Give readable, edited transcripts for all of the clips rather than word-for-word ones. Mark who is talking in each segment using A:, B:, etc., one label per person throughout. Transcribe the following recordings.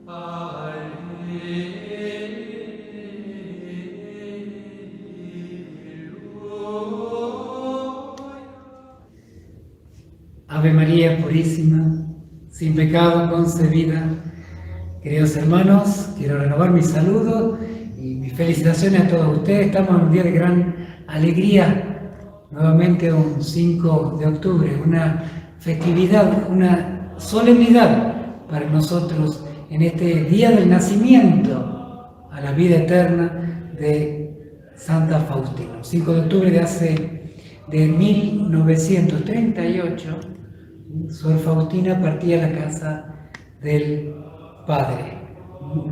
A: Ave María Purísima, sin pecado concebida. Queridos hermanos, quiero renovar mi saludo y mis felicitaciones a todos ustedes. Estamos en un día de gran alegría, nuevamente un 5 de octubre, una festividad, una solemnidad para nosotros en este día del nacimiento a la vida eterna de Santa Faustina. 5 de octubre de 1938, Sor Faustina partía a la casa del Padre,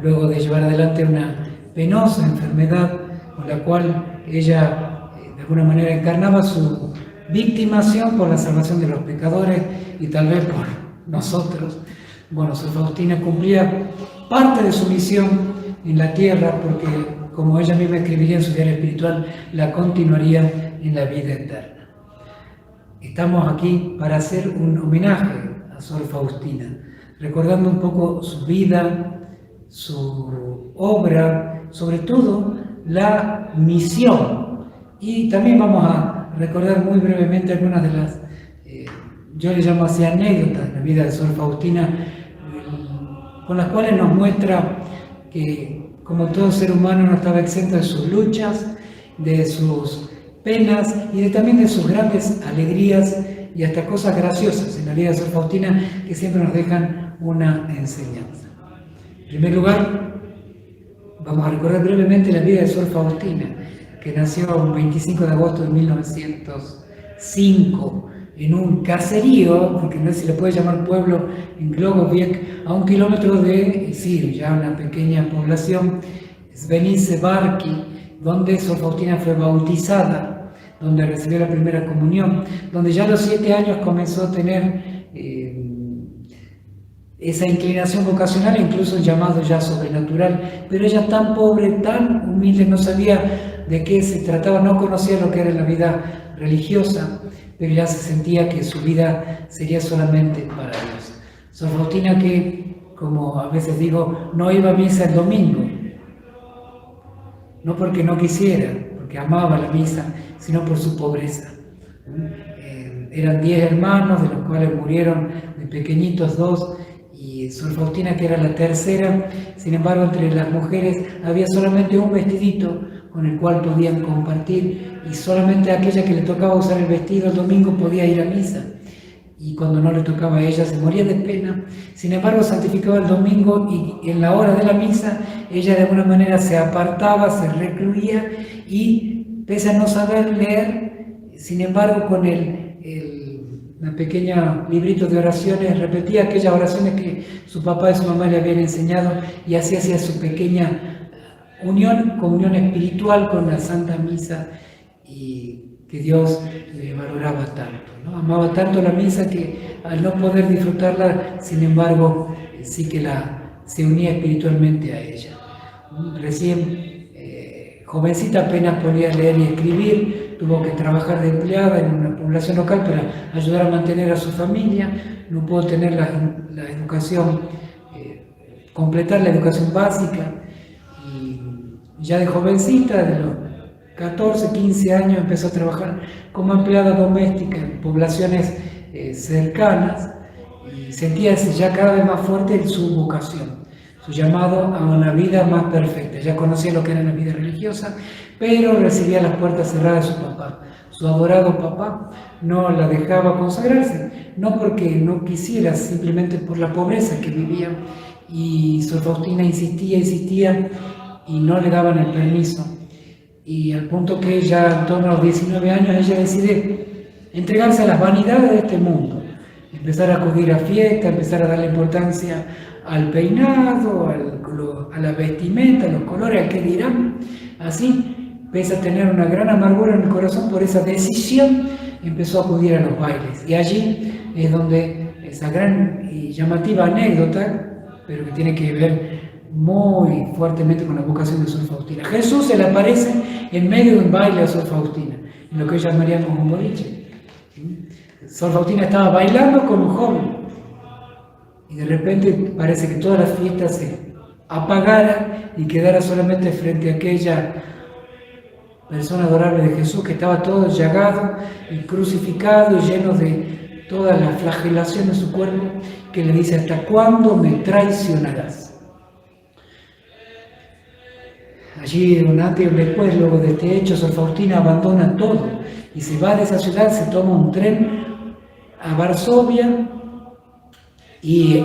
A: luego de llevar adelante una penosa enfermedad con la cual ella de alguna manera encarnaba su victimación por la salvación de los pecadores y tal vez por nosotros. Bueno, Sor Faustina cumplía parte de su misión en la tierra porque, como ella misma escribiría en su diario espiritual, la continuaría en la vida eterna. Estamos aquí para hacer un homenaje a Sor Faustina, recordando un poco su vida, su obra, sobre todo la misión. Y también vamos a recordar muy brevemente algunas de las, yo le llamo así anécdotas de la vida de Sor Faustina, con las cuales nos muestra que, como todo ser humano, no estaba exento de sus luchas, de sus penas y también de sus grandes alegrías y hasta cosas graciosas en la vida de Sor Faustina que siempre nos dejan una enseñanza. En primer lugar, vamos a recordar brevemente la vida de Sor Faustina, que nació el 25 de agosto de 1905 en un caserío, porque no se le puede llamar pueblo, en Glogoviec, a 1 kilómetro de Sir, ya una pequeña población, Svenice Barki, donde Sor Faustina fue bautizada, donde recibió la primera comunión, donde ya a los 7 años comenzó a tener esa inclinación vocacional, incluso el llamado ya sobrenatural, pero ella tan pobre, tan humilde, no sabía de qué se trataba, no conocía lo que era la vida religiosa, pero ya se sentía que su vida sería solamente para Dios. Sor Faustina que, como a veces digo, no iba a misa el domingo, no porque no quisiera, porque amaba la misa, sino por su pobreza. Eran 10 hermanos, de los cuales murieron de pequeñitos 2, y Sor Faustina, que era la tercera, sin embargo, entre las mujeres había solamente un vestidito con el cual podían compartir, y solamente aquella que le tocaba usar el vestido el domingo podía ir a misa. Y cuando no le tocaba a ella se moría de pena. Sin embargo, santificaba el domingo y en la hora de la misa ella de alguna manera se apartaba, se recluía y, pese a no saber leer, sin embargo, con una pequeña librito de oraciones, repetía aquellas oraciones que su papá y su mamá le habían enseñado y así hacía su pequeña comunión espiritual con la Santa Misa, y que Dios le valoraba tanto, ¿no? Amaba tanto la misa que al no poder disfrutarla, sin embargo, sí que se unía espiritualmente a ella. Recién jovencita, apenas podía leer y escribir, tuvo que trabajar de empleada en una población local para ayudar a mantener a su familia, no pudo tener la educación, completar la educación básica, y ya de jovencita, de los 14, 15 años, empezó a trabajar como empleada doméstica en poblaciones cercanas, y sentía ya cada vez más fuerte su vocación, su llamado a una vida más perfecta. Ya conocía lo que era la vida religiosa, pero recibía las puertas cerradas de su papá. Su adorado papá no la dejaba consagrarse, no porque no quisiera, simplemente por la pobreza que vivía, y Sor Faustina insistía y no le daban el permiso. Y al punto que ella, en torno a los 19 años, ella decide entregarse a las vanidades de este mundo, empezar a acudir a fiestas, empezar a darle importancia al peinado, a la vestimenta, a los colores, al que dirán. Así, pese a tener una gran amargura en el corazón por esa decisión, empezó a acudir a los bailes. Y allí es donde esa gran y llamativa anécdota, pero que tiene que ver muy fuertemente con la vocación de Sor Faustina. Jesús se le aparece en medio de un baile a Sor Faustina, en lo que ellos llamarían como un boliche. Sor Faustina estaba bailando con un joven, y de repente parece que toda la fiesta se apagara y quedara solamente frente a aquella persona adorable de Jesús que estaba todo llagado y crucificado y lleno de toda la flagelación de su cuerpo, que le dice: ¿hasta cuándo me traicionarás? Allí, un antes y un después, luego de este hecho, Sor Faustina abandona todo y se va de esa ciudad, se toma un tren a Varsovia y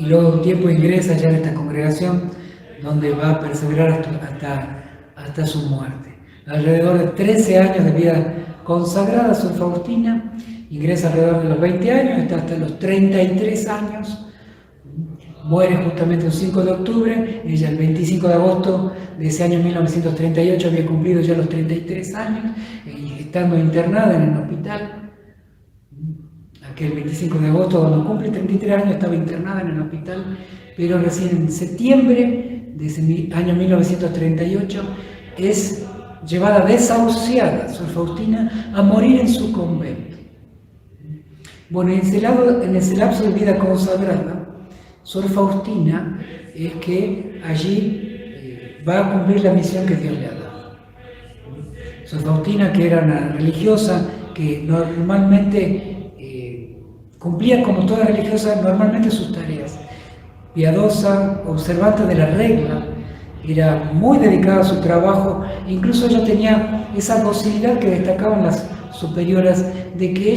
A: luego un tiempo ingresa ya en esta congregación donde va a perseverar hasta su muerte. Alrededor de 13 años de vida consagrada, Sor Faustina ingresa alrededor de los 20 años, está hasta los 33 años, muere justamente el 5 de octubre, ella el 25 de agosto de ese año 1938 había cumplido ya los 33 años, estando internada en el hospital. Aquel 25 de agosto, cuando cumple 33 años, estaba internada en el hospital, pero recién en septiembre de ese año 1938 es llevada desahuciada Sor Faustina a morir en su convento. Bueno, en ese lapso de vida consagrada, Sor Faustina es que allí va a cumplir la misión que Dios le ha dado. Sor Faustina, que era una religiosa que normalmente cumplía, como toda religiosa, normalmente sus tareas, piadosa, observante de la regla, era muy dedicada a su trabajo, incluso ella tenía esa docilidad que destacaban las superioras, de que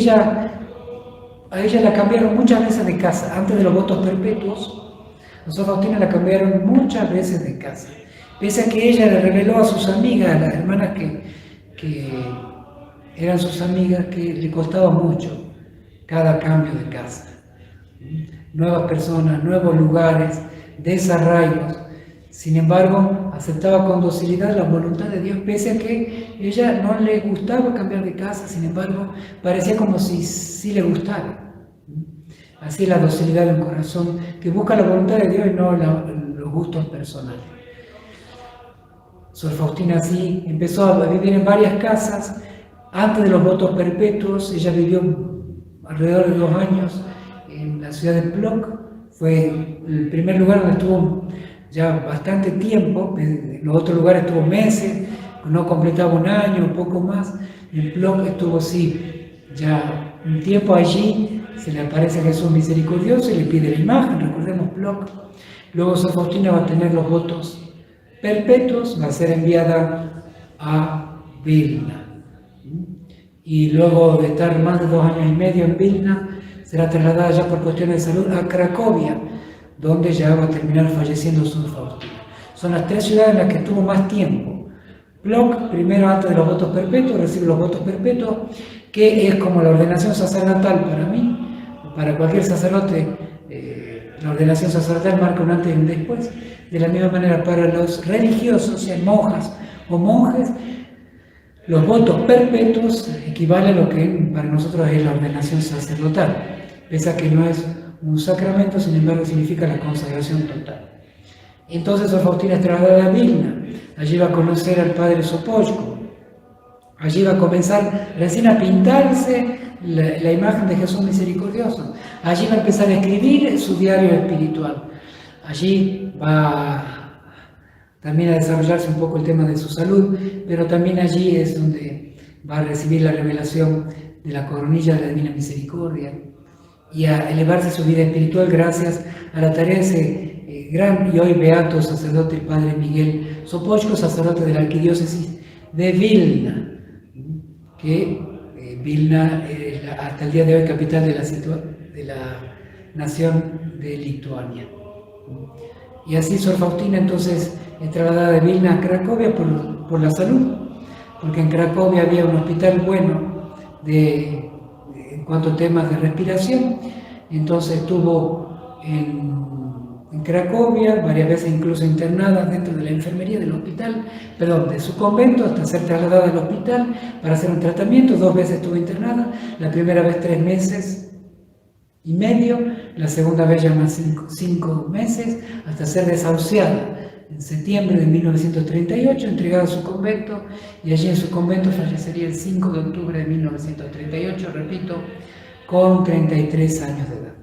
A: a ella la cambiaron muchas veces de casa. Antes de los votos perpetuos, a Sor Faustina la cambiaron muchas veces de casa, pese a que ella le reveló a sus amigas, a las hermanas que eran sus amigas, que le costaba mucho cada cambio de casa. Nuevas personas, nuevos lugares, desarraigos. Sin embargo, aceptaba con docilidad la voluntad de Dios, pese a que ella no le gustaba cambiar de casa. Sin embargo, parecía como si sí le gustara. Así es la docilidad de un corazón que busca la voluntad de Dios y no los gustos personales. Sor Faustina así empezó a vivir en varias casas. Antes de los votos perpetuos, ella vivió alrededor de 2 años en la ciudad de Plock. Fue el primer lugar donde estuvo ya bastante tiempo. En los otros lugares estuvo meses, no completaba un año, un poco más. En Plock estuvo sí, ya un tiempo. Allí se le aparece a Jesús misericordioso y le pide la imagen, recordemos Plock. Luego Sor Faustina va a tener los votos perpetuos, va a ser enviada a Vilna. Y luego de estar más de 2 años y medio en Vilna, será trasladada ya por cuestiones de salud a Cracovia, donde ya va a terminar falleciendo Sor Faustina. Son las 3 ciudades en las que estuvo más tiempo. Plock, primero antes de los votos perpetuos, recibe los votos perpetuos, que es como la ordenación sacerdotal para mí, para cualquier sacerdote. La ordenación sacerdotal marca un antes y un después. De la misma manera, para los religiosos, sean monjas o monjes, los votos perpetuos equivalen a lo que para nosotros es la ordenación sacerdotal, pese a que no es un sacramento, sin embargo significa la consagración total. Entonces Sor Faustina es trasladada a Vilna, allí va a conocer al padre Sopochko, allí va a comenzar recién a pintarse la imagen de Jesús misericordioso, allí va a empezar a escribir su diario espiritual, allí va también a desarrollarse un poco el tema de su salud, pero también allí es donde va a recibir la revelación de la coronilla de la Divina Misericordia y a elevarse su vida espiritual gracias a la tarea de ese gran y hoy beato sacerdote, el padre Miguel Sopochko, sacerdote de la arquidiócesis de Vilna, que Vilna es hasta el día de hoy capital de la nación de Lituania. Y así Sor Faustina entonces es trasladada de Vilna a Cracovia por la salud, porque en Cracovia había un hospital bueno en cuanto a temas de respiración. Entonces estuvo en Cracovia, varias veces incluso internada dentro de la enfermería del hospital, de su convento, hasta ser trasladada al hospital para hacer un tratamiento. 2 veces estuvo internada, la primera vez 3 meses y medio, la segunda vez ya más 5 meses, hasta ser desahuciada en septiembre de 1938, entregada a su convento, y allí en su convento fallecería el 5 de octubre de 1938, repito, con 33 años de edad.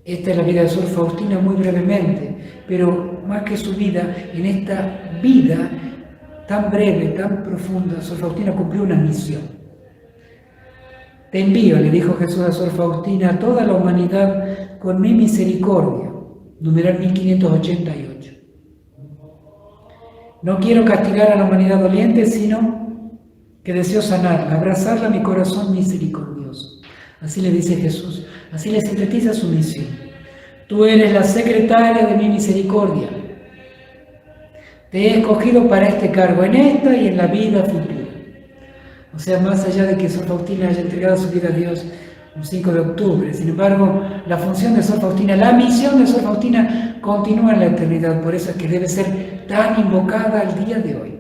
A: Esta es la vida de Sor Faustina muy brevemente, pero más que su vida, en esta vida tan breve, tan profunda, Sor Faustina cumplió una misión. Te envío, le dijo Jesús a Sor Faustina, a toda la humanidad con mi misericordia, numeral 1588. No quiero castigar a la humanidad doliente, sino que deseo sanarla, abrazarla a mi corazón misericordioso. Así le dice Jesús, así le sintetiza su misión. Tú eres la secretaria de mi misericordia. Te he escogido para este cargo, en esta y en la vida futura. O sea, más allá de que Sor Faustina haya entregado su vida a Dios el 5 de octubre, sin embargo, la función de Sor Faustina, la misión de Sor Faustina continúa en la eternidad. Por eso es que debe ser tan invocada al día de hoy.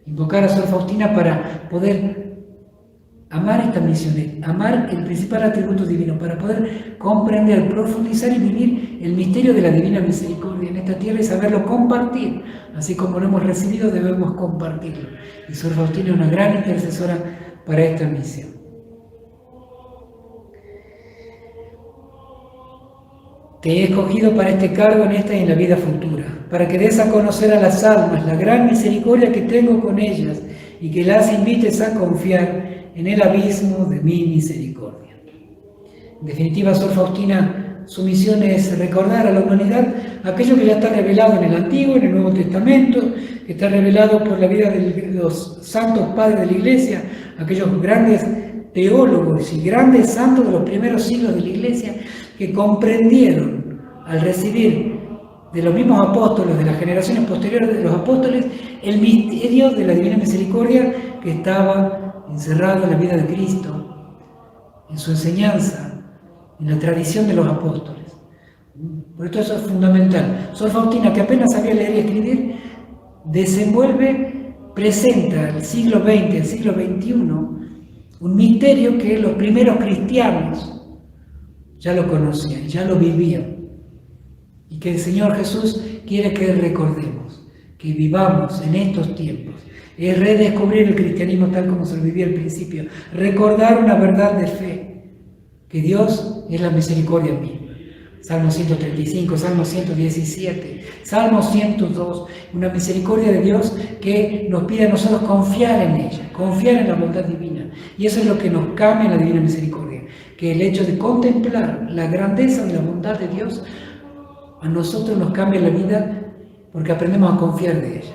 A: Invocar a Sor Faustina para poder amar esta misión, amar el principal atributo divino, para poder comprender, profundizar y vivir el misterio de la divina misericordia en esta tierra y saberlo compartir. Así como lo hemos recibido, debemos compartirlo. Y Sor Faustina es una gran intercesora para esta misión. Te he escogido para este cargo en esta y en la vida futura, para que des a conocer a las almas la gran misericordia que tengo con ellas y que las invites a confiar en el abismo de mi misericordia. En definitiva, Sor Faustina, su misión es recordar a la humanidad aquello que ya está revelado en el Antiguo, en el Nuevo Testamento, que está revelado por la vida de los santos padres de la Iglesia, aquellos grandes teólogos y grandes santos de los primeros siglos de la Iglesia, que comprendieron al recibir de los mismos apóstoles, de las generaciones posteriores de los apóstoles, el misterio de la divina misericordia que estaba encerrado en la vida de Cristo, en su enseñanza, en la tradición de los apóstoles. Por esto eso es fundamental. Sor Faustina, que apenas sabía leer y escribir, desenvuelve, presenta al siglo XX, al siglo XXI, un misterio que los primeros cristianos ya lo conocían, ya lo vivían, y que el Señor Jesús quiere que recordemos, que vivamos en estos tiempos. Es redescubrir el cristianismo tal como se lo vivía al principio, recordar una verdad de fe, que Dios es la misericordia misma. Salmo 135, Salmo 117, Salmo 102, una misericordia de Dios que nos pide a nosotros confiar en ella, confiar en la bondad divina. Y eso es lo que nos cambia en la divina misericordia, que el hecho de contemplar la grandeza de la bondad de Dios a nosotros nos cambia la vida porque aprendemos a confiar de ella.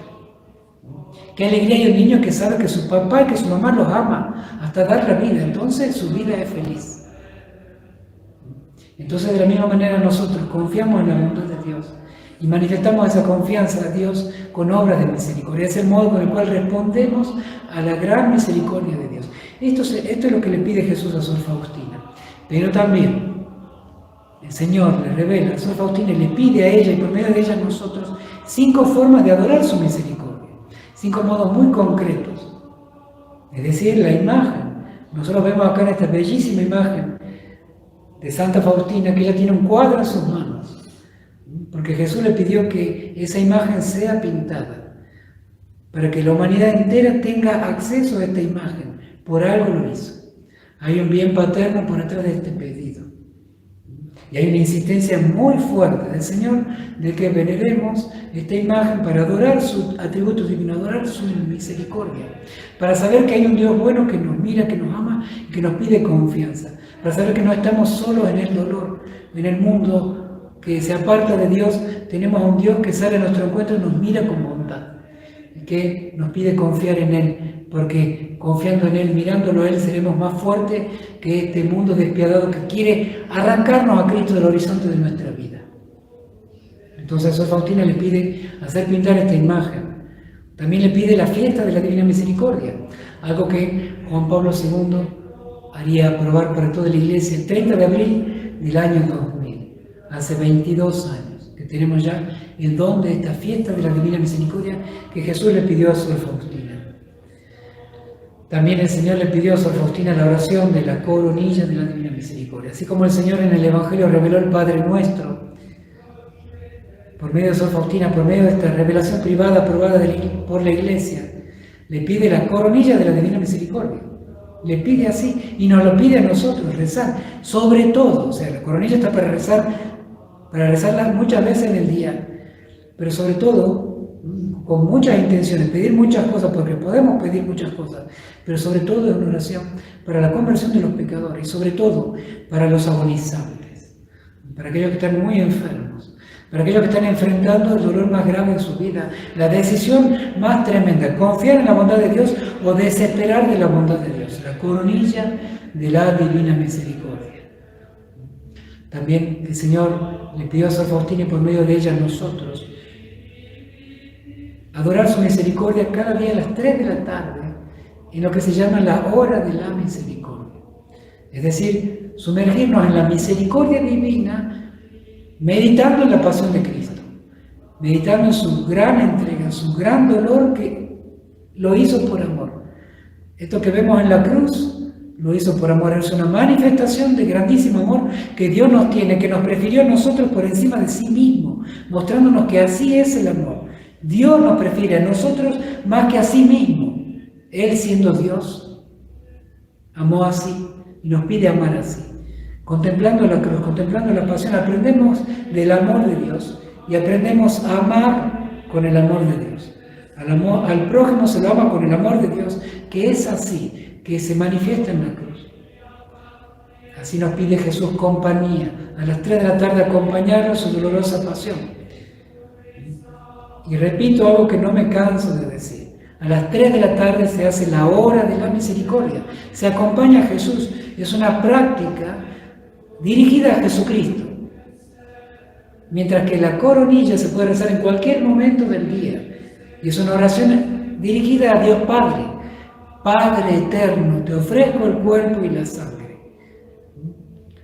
A: Qué alegría hay un niño que sabe que su papá y que su mamá los ama hasta dar la vida, entonces su vida es feliz. Entonces, de la misma manera, nosotros confiamos en la bondad de Dios y manifestamos esa confianza a Dios con obras de misericordia. Es el modo con el cual respondemos a la gran misericordia de Dios. Esto es lo que le pide Jesús a Sor Faustina. Pero también el Señor le revela a Sor Faustina y le pide a ella y por medio de ella a nosotros 5 formas de adorar su misericordia, 5 modos muy concretos. Es decir, la imagen. Nosotros vemos acá en esta bellísima imagen de Santa Faustina, que ella tiene un cuadro en sus manos, porque Jesús le pidió que esa imagen sea pintada, para que la humanidad entera tenga acceso a esta imagen. Por algo lo hizo. Hay un bien paterno por detrás de este pedido. Y hay una insistencia muy fuerte del Señor de que veneremos esta imagen para adorar su atributo divino, adorar su misericordia, para saber que hay un Dios bueno que nos mira, que nos ama y que nos pide confianza, para saber que no estamos solos en el dolor, en el mundo que se aparta de Dios. Tenemos a un Dios que sale a nuestro encuentro y nos mira con bondad, y que nos pide confiar en Él, porque confiando en Él, mirándolo a Él, seremos más fuertes que este mundo despiadado que quiere arrancarnos a Cristo del horizonte de nuestra vida. Entonces Sor Faustina le pide hacer pintar esta imagen. También le pide la fiesta de la Divina Misericordia, algo que Juan Pablo II haría aprobar para toda la Iglesia el 30 de abril del año 2000, hace 22 años, que tenemos ya el don de esta fiesta de la Divina Misericordia que Jesús le pidió a Sor Faustina. También el Señor le pidió a Sor Faustina la oración de la coronilla de la Divina Misericordia. Así como el Señor en el Evangelio reveló el Padre Nuestro, por medio de Sor Faustina, por medio de esta revelación privada aprobada por la Iglesia, le pide la coronilla de la Divina Misericordia. Le pide así, y nos lo pide a nosotros, rezar, sobre todo. O sea, la coronilla está para rezar para rezarla muchas veces en el día, pero sobre todo con muchas intenciones, pedir muchas cosas, porque podemos pedir muchas cosas, pero sobre todo es una oración para la conversión de los pecadores y sobre todo para los agonizantes, para aquellos que están muy enfermos, para aquellos que están enfrentando el dolor más grave de su vida, la decisión más tremenda, confiar en la bondad de Dios o desesperar de la bondad de Dios, la coronilla de la divina misericordia. También el Señor le pidió a Sor Faustina y por medio de ella a nosotros adorar su misericordia cada día a las 3 de la tarde en lo que se llama la hora de la misericordia. Es decir, sumergirnos en la misericordia divina meditando en la pasión de Cristo, meditando en su gran entrega, en su gran dolor que lo hizo por amor. Esto que vemos en la cruz lo hizo por amor, es una manifestación de grandísimo amor que Dios nos tiene, que nos prefirió a nosotros por encima de sí mismo, mostrándonos que así es el amor. Dios nos prefiere a nosotros más que a sí mismo. Él, siendo Dios, amó así y nos pide amar así. Contemplando la cruz, contemplando la pasión, aprendemos del amor de Dios y aprendemos a amar con el amor de Dios. Al prójimo se lo ama con el amor de Dios, que es así, que se manifiesta en la cruz. Así nos pide Jesús compañía, a las 3 de la tarde acompañarlo en su dolorosa pasión. Y repito algo que no me canso de decir. A las 3 de la tarde se hace la hora de la misericordia. Se acompaña a Jesús. Es una práctica dirigida a Jesucristo. Mientras que la coronilla se puede rezar en cualquier momento del día. Y es una oración dirigida a Dios Padre. Padre eterno, te ofrezco el cuerpo y la sangre.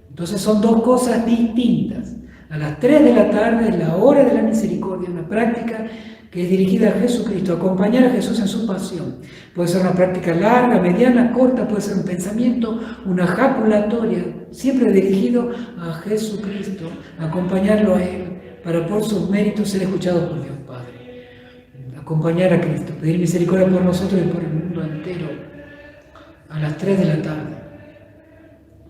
A: Entonces son dos cosas distintas. A las 3 de la tarde es la hora de la misericordia, una práctica que es dirigida a Jesucristo, acompañar a Jesús en su pasión. Puede ser una práctica larga, mediana, corta, puede ser un pensamiento, una jaculatoria, siempre dirigido a Jesucristo, acompañarlo a Él, para por sus méritos ser escuchado por Dios Padre. Acompañar a Cristo, pedir misericordia por nosotros y por el mundo entero, a las 3 de la tarde.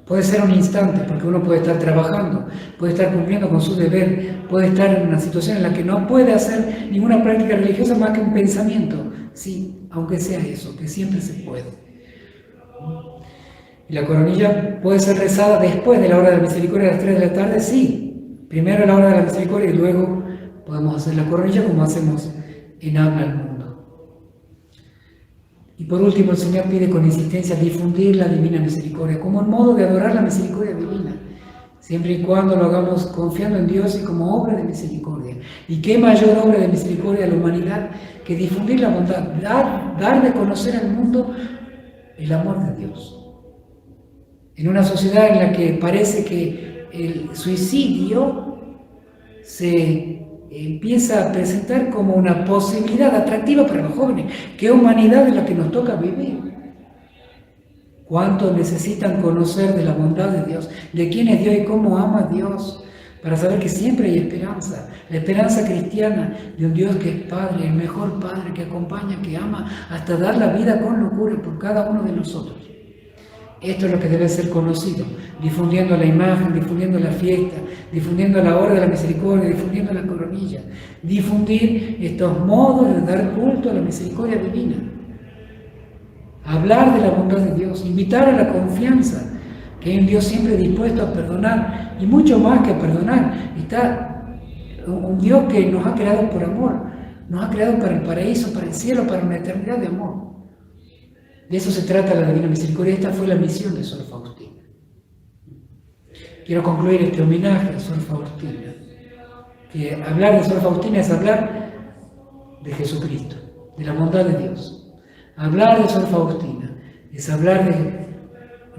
A: Puede ser un instante, porque uno puede estar trabajando, puede estar cumpliendo con su deber, puede estar en una situación en la que no puede hacer ninguna práctica religiosa más que un pensamiento. Sí, aunque sea eso, que siempre se puede. Y la coronilla puede ser rezada después de la hora de la misericordia a las 3 de la tarde, sí. Primero la hora de la misericordia y luego podemos hacer la coronilla como hacemos en Habla al Mundo. Y por último, el Señor pide con insistencia difundir la divina misericordia como un modo de adorar la misericordia divina, siempre y cuando lo hagamos confiando en Dios y como obra de misericordia. ¿Y qué mayor obra de misericordia a la humanidad que difundir la bondad, dar de conocer al mundo el amor de Dios? En una sociedad en la que parece que el suicidio se empieza a presentar como una posibilidad atractiva para los jóvenes. ¿Qué humanidad es la que nos toca vivir? ¿Cuánto necesitan conocer de la bondad de Dios, de quién es Dios y cómo ama a Dios, para saber que siempre hay esperanza, la esperanza cristiana de un Dios que es Padre, el mejor Padre, que acompaña, que ama, hasta dar la vida con locura por cada uno de nosotros? Esto es lo que debe ser conocido, difundiendo la imagen, difundiendo la fiesta, difundiendo la hora de la misericordia, difundiendo la coronilla, difundir estos modos de dar culto a la misericordia divina, hablar de la bondad de Dios, invitar a la confianza, que hay un Dios siempre dispuesto a perdonar, y mucho más que perdonar, está un Dios que nos ha creado por amor, nos ha creado para el paraíso, para el cielo, para una eternidad de amor. De eso se trata la Divina Misericordia. Esta fue la misión de Sor Faustina. Quiero concluir este homenaje a Sor Faustina. Que hablar de Sor Faustina es hablar de Jesucristo, de la bondad de Dios. Hablar de Sor Faustina es hablar de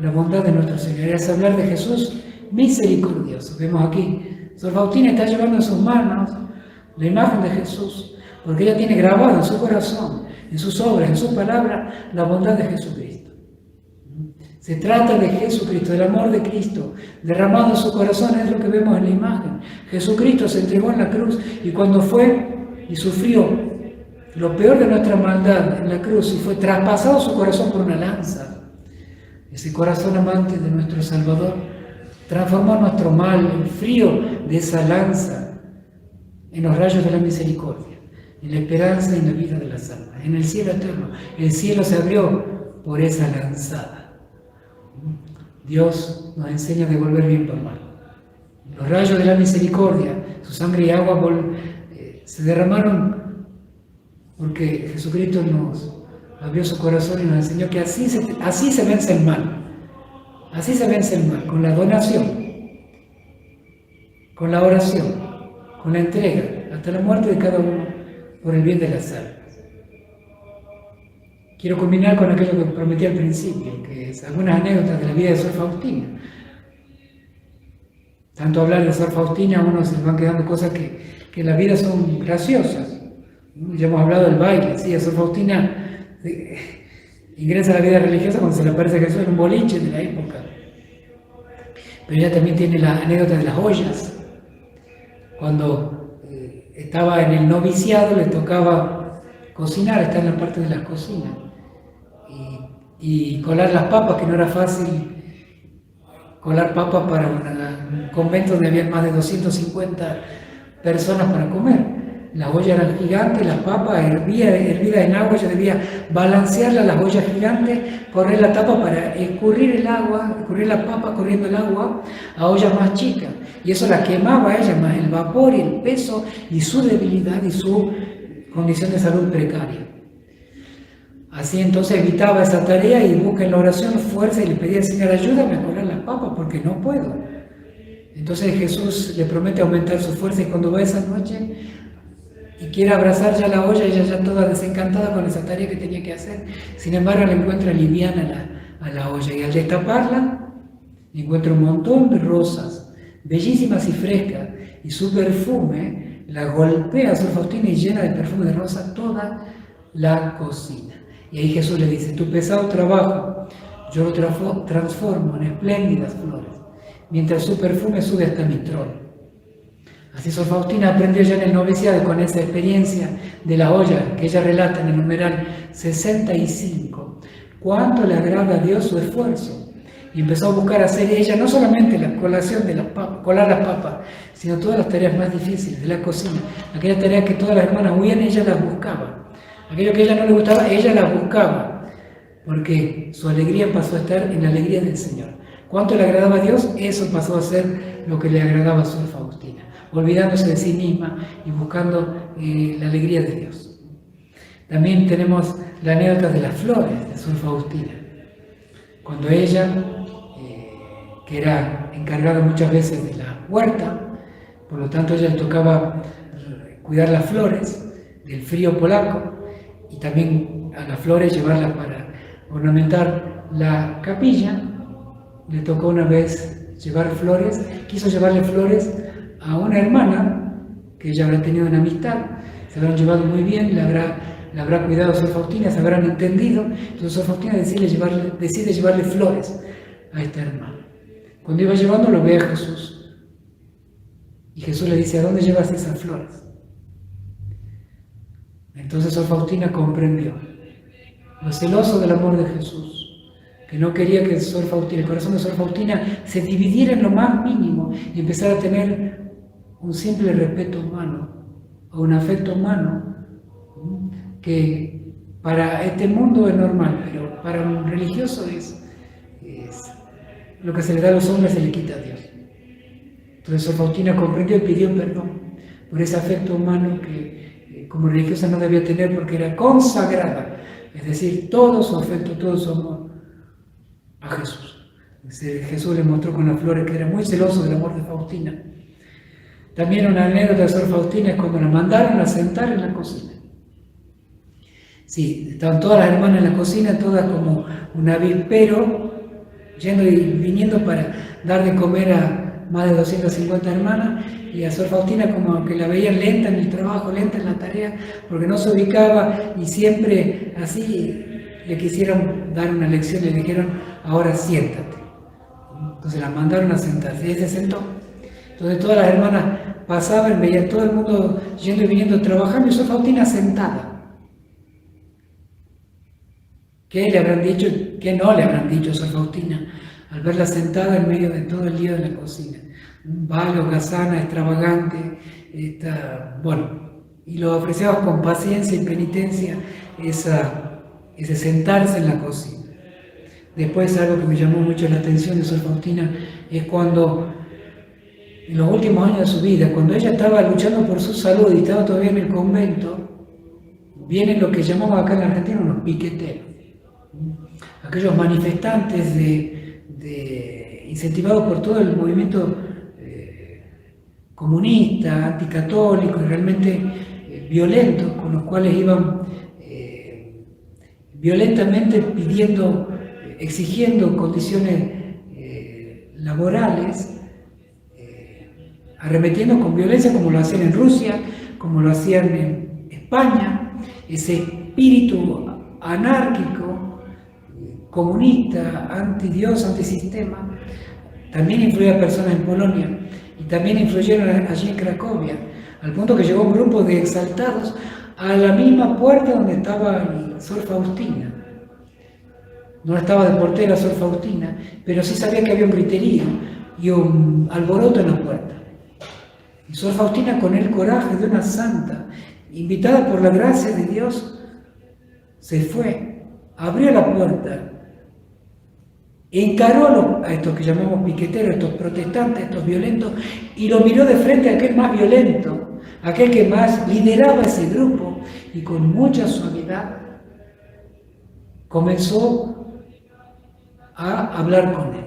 A: la bondad de nuestro Señor, es hablar de Jesús misericordioso. Vemos aquí, Sor Faustina está llevando en sus manos la imagen de Jesús, porque ella tiene grabado en su corazón, en sus obras, en su palabra, la bondad de Jesucristo. Se trata de Jesucristo, del amor de Cristo, derramado en su corazón, es lo que vemos en la imagen. Jesucristo se entregó en la cruz y cuando fue y sufrió lo peor de nuestra maldad en la cruz y fue traspasado su corazón por una lanza, ese corazón amante de nuestro Salvador transformó nuestro mal, el frío de esa lanza, en los rayos de la misericordia, en la esperanza y en la vida de las almas, en el cielo eterno. El cielo se abrió por esa lanzada. Dios nos enseña a devolver bien por mal. Los rayos de la misericordia, su sangre y agua se derramaron porque Jesucristo nos abrió su corazón y nos enseñó que así se vence el mal. Así se vence el mal, con la donación, con la oración, con la entrega, hasta la muerte de cada uno por el bien de las almas. Quiero culminar con aquello que prometí al principio, que es algunas anécdotas de la vida de Sor Faustina. Tanto hablar de Sor Faustina, a uno se le van quedando cosas que en la vida son graciosas. Ya hemos hablado del baile, sí, a Sor Faustina ingresa a la vida religiosa cuando se le aparece Jesús en un boliche de la época. Pero ella también tiene la anécdota de las ollas. Cuando estaba en el noviciado le tocaba cocinar, está en la parte de las cocinas. Y colar las papas, que no era fácil colar papas para un convento donde había más de 250 personas para comer. Las ollas eran gigantes, las papas hervidas en agua, ella debía balancearlas, las ollas gigantes, correr la tapa para escurrir el agua, escurrir la papa corriendo el agua a ollas más chicas. Y eso la quemaba a ella, más el vapor y el peso y su debilidad y su condición de salud precaria. Así entonces evitaba esa tarea y busca en la oración fuerza y le pedía al Señor, ayúdame a colar las papas porque no puedo. Entonces Jesús le promete aumentar su fuerza y cuando va esa noche y quiere abrazar ya la olla, ella ya toda desencantada con esa tarea que tenía que hacer, sin embargo la encuentra liviana a la olla y al destaparla encuentra un montón de rosas bellísimas y frescas y su perfume la golpea a Sor Faustina y llena de perfume de rosa toda la cocina. Y ahí Jesús le dice, tu pesado trabajo yo lo transformo en espléndidas flores, mientras su perfume sube hasta mi trono. Así Sor Faustina aprendió ya en el noviciado con esa experiencia de la olla que ella relata en el numeral 65, cuánto le agrada a Dios su esfuerzo. Y empezó a buscar hacer ella no solamente la colación de las papas, colar las papas, sino todas las tareas más difíciles de la cocina. Aquellas tareas que todas las hermanas huían, ella las buscaba. Aquello que a ella no le gustaba, ella las buscaba. Porque su alegría pasó a estar en la alegría del Señor. Cuánto le agradaba a Dios, eso pasó a ser lo que le agradaba a Sor Faustina, olvidándose de sí misma y buscando la alegría de Dios. También tenemos la anécdota de las flores de Sor Faustina. Cuando ella, que era encargada muchas veces de la huerta, por lo tanto ella le tocaba cuidar las flores del frío polaco y también a las flores llevarlas para ornamentar la capilla, le tocó una vez llevar flores, quiso llevarle flores a una hermana que ella habrá tenido una amistad, se habrán llevado muy bien, la habrá cuidado Sor Faustina, se habrán entendido, entonces Sor Faustina decide llevarle flores a esta hermana. Cuando iba llevando lo ve a Jesús y Jesús le dice, ¿a dónde llevas esas flores? Entonces Sor Faustina comprendió lo celoso del amor de Jesús, que no quería que el corazón de Sor Faustina se dividiera en lo más mínimo y empezara a tener un simple respeto humano o un afecto humano que para este mundo es normal, pero para un religioso es lo que se le da a los hombres se le quita a Dios. Entonces Sor Faustina comprendió y pidió perdón por ese afecto humano que como religiosa no debía tener porque era consagrada, es decir, todo su afecto, todo su amor a Jesús. Jesús le mostró con las flores que era muy celoso del amor de Faustina. También una anécdota de Sor Faustina es cuando la mandaron a sentar en la cocina. Sí, estaban todas las hermanas en la cocina, todas como un avispero, yendo y viniendo para dar de comer a más de 250 hermanas, y a Sor Faustina como que la veían lenta en el trabajo, lenta en la tarea, porque no se ubicaba y siempre así le quisieron dar una lección, le dijeron, ahora siéntate. Entonces la mandaron a sentarse y ella se sentó. Entonces todas las hermanas pasaban, veían todo el mundo yendo y viniendo trabajando y Sor Faustina sentada. ¿Qué le habrán dicho? ¿Qué no le habrán dicho a Sor Faustina al verla sentada en medio de todo el lío de la cocina. Un vale, holgazana, extravagante, bueno, y lo apreciamos con paciencia y penitencia, ese sentarse en la cocina. Después, algo que me llamó mucho la atención de Sor Faustina es cuando, en los últimos años de su vida, cuando ella estaba luchando por su salud y estaba todavía en el convento, vienen lo que llamamos acá en la Argentina unos piqueteros, aquellos manifestantes incentivados por todo el movimiento comunista, anticatólico y realmente violentos, con los cuales iban violentamente pidiendo, exigiendo condiciones laborales, arremetiendo con violencia como lo hacían en Rusia, como lo hacían en España, ese espíritu anárquico, comunista, anti-Dios, antisistema, también influía a personas en Polonia y también influyeron allí en Cracovia, al punto que llegó un grupo de exaltados a la misma puerta donde estaba Sor Faustina. No estaba de portera Sor Faustina, pero sí sabía que había un griterío y un alboroto en la puerta. Y Sor Faustina, con el coraje de una santa, invitada por la gracia de Dios, se fue, abrió la puerta, encaró a estos que llamamos piqueteros, estos protestantes, estos violentos, y lo miró de frente a aquel más violento, aquel que más lideraba ese grupo, y con mucha suavidad comenzó a hablar con él.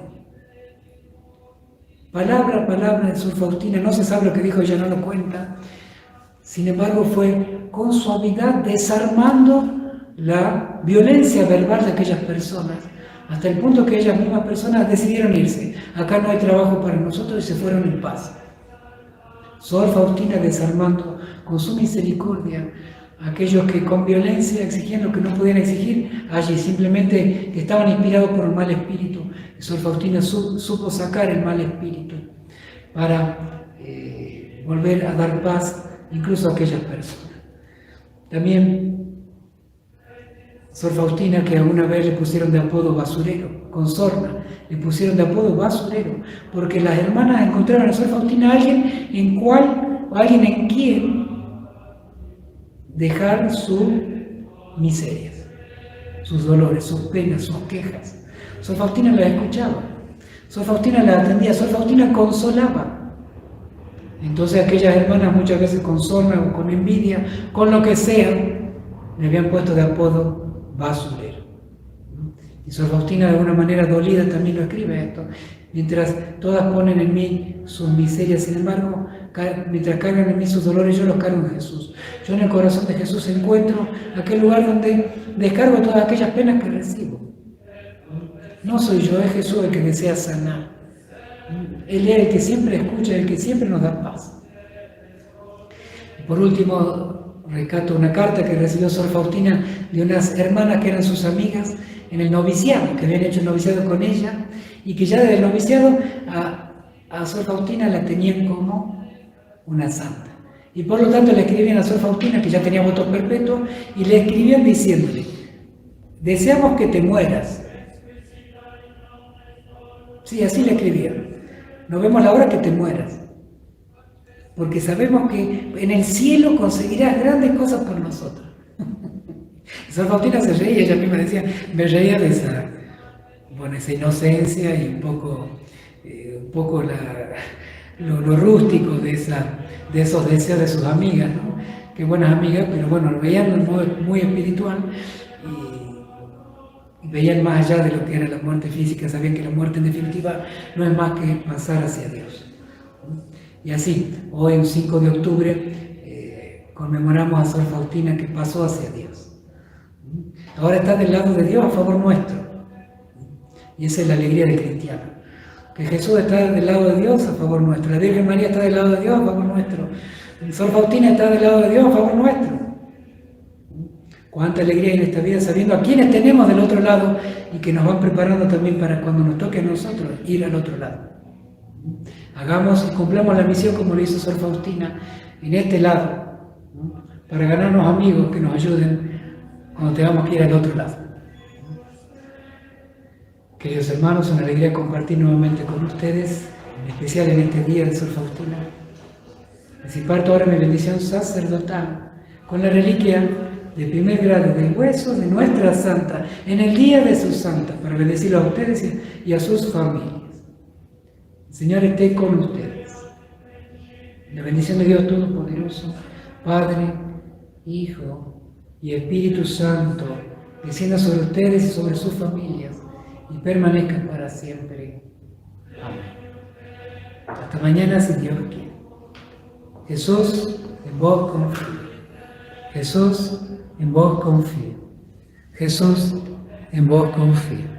A: Palabra a palabra de Sor Faustina, no se sabe lo que dijo, ella no lo cuenta. Sin embargo, fue con suavidad desarmando la violencia verbal de aquellas personas, hasta el punto que ellas mismas personas decidieron irse. Acá no hay trabajo para nosotros y se fueron en paz. Sor Faustina desarmando con su misericordia a aquellos que con violencia exigían lo que no podían exigir allí, simplemente que estaban inspirados por el mal espíritu. Sor Faustina supo sacar el mal espíritu para volver a dar paz incluso a aquellas personas. También Sor Faustina, que alguna vez le pusieron de apodo basurero, con sorna, le pusieron de apodo basurero, porque las hermanas encontraron a Sor Faustina alguien en quien dejar sus miserias, sus dolores, sus penas, sus quejas. Sor Faustina la escuchaba, Sor Faustina la atendía, Sor Faustina consolaba. Entonces aquellas hermanas, muchas veces con sorna o con envidia, con lo que sea, le habían puesto de apodo basurero. Y Sor Faustina, de alguna manera dolida, también lo escribe esto. Mientras todas ponen en mí sus miserias, sin embargo, mientras cargan en mí sus dolores, yo los cargo en Jesús. Yo en el corazón de Jesús encuentro aquel lugar donde descargo todas aquellas penas que recibo. No soy yo, es Jesús el que desea sanar. Él es el que siempre escucha, el que siempre nos da paz. Y por último, rescato una carta que recibió Sor Faustina de unas hermanas que eran sus amigas en el noviciado, que habían hecho el noviciado con ella, y que ya desde el noviciado a Sor Faustina la tenían como una santa. Y por lo tanto le escribían a Sor Faustina, que ya tenía votos perpetuos, y le escribían diciéndole: deseamos que te mueras. Sí, así le escribieron. Nos vemos la hora que te mueras, porque sabemos que en el cielo conseguirás grandes cosas por nosotros. Sor Faustina se reía, ella misma decía, me reía de esa inocencia y un poco lo rústico de esos deseos de sus amigas, ¿no? Qué buenas amigas, pero bueno, lo veían de un modo muy espiritual y veían más allá de lo que era la muerte física, sabían que la muerte en definitiva no es más que pasar hacia Dios. Y así, hoy en 5 de octubre conmemoramos a Sor Faustina que pasó hacia Dios. Ahora está del lado de Dios a favor nuestro. Y esa es la alegría del cristiano. Que Jesús está del lado de Dios a favor nuestro. La Virgen María está del lado de Dios a favor nuestro. Sor Faustina está del lado de Dios a favor nuestro. Cuánta alegría en esta vida sabiendo a quienes tenemos del otro lado y que nos van preparando también para cuando nos toque a nosotros ir al otro lado. Hagamos y cumplamos la misión como lo hizo Sor Faustina en este lado, ¿no? Para ganarnos amigos que nos ayuden cuando tengamos que ir al otro lado. Queridos hermanos, una alegría compartir nuevamente con ustedes, en especial en este día de Sor Faustina. Les imparto ahora mi bendición sacerdotal con la reliquia de primer grado del hueso de nuestra santa, en el día de su santa, para bendecirlo a ustedes y a sus familias. El Señor esté con ustedes. La bendición de Dios Todopoderoso, Padre, Hijo y Espíritu Santo, descienda sobre ustedes y sobre sus familias y permanezca para siempre. Amén. Hasta mañana, si Dios quiere. Jesús, en vos confío. Jesús, en vos confío. Jesús, en vos confío.